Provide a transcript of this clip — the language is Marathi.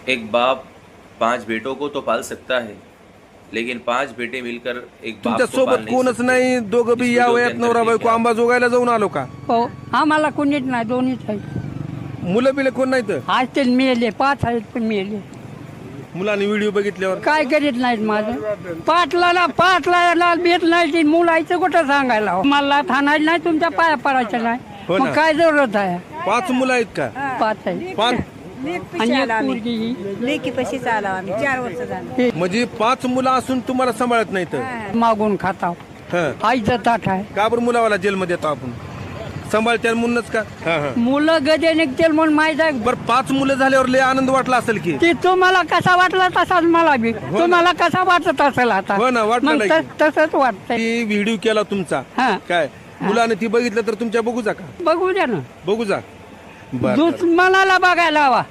एक बाप 5 बेटों को तो पाल सकता है, लेकिन 5 बेटे मिलकर एक बाप तुमच्या को पाल सोबत नहीं कोणच सकते। नाही, दोघं बी इस या वीडियो के वयात अंदर नवरा बायको देखिए आप। आंबा जोगायला जाऊन आलो का? हो आम्हाला कोणीच नाही, दोन्हीच आहे. मुलं बिलं कोण नाही तर आज ते मेले, 5 आहेत पण मेले. मुलांनी व्हिडिओ बघितल्यावर काय करीत नाहीत माझं. पाटला भेट नाही ती मुलायचं कुठं सांगायला हो. मला थानायला नाही, तुमच्या पाया पडायचं नाही. हो ना. मग काय जरूरत आहे? 5 मुलं आहेत का? 5 आहे. 5 आणि एक पोरगी ही. लेकी पशी चालव आम्ही 4 वर्ष झालं. म्हणजे 5 मुलं असून तुम्हाला सांभाळत नाही तर? मागून खाताव. हं. आईचं ताट आहे. का बरं मुलावाला जेलमध्ये येतो आपण? सांभाळत्या म्हणूनच का? मुलं गजे निघतील म्हणून माहित आहे. बरं 5 मुलं झाल्यावर लय आनंद वाटला असेल की? ते तुम्हाला कसा वाटला तसाच मला बी. तुम्हाला कसा वाटत असेल आता? हो ना, वाटलं मग नाही तसंच वाटतंय. ती व्हिडिओ केला तुमचा हा. काय मुलाने ती बघितलं तर तुमच्या बघू जा का? बघू द्या ना. बघू जा. बरं दूध मनाला बघायला हवा.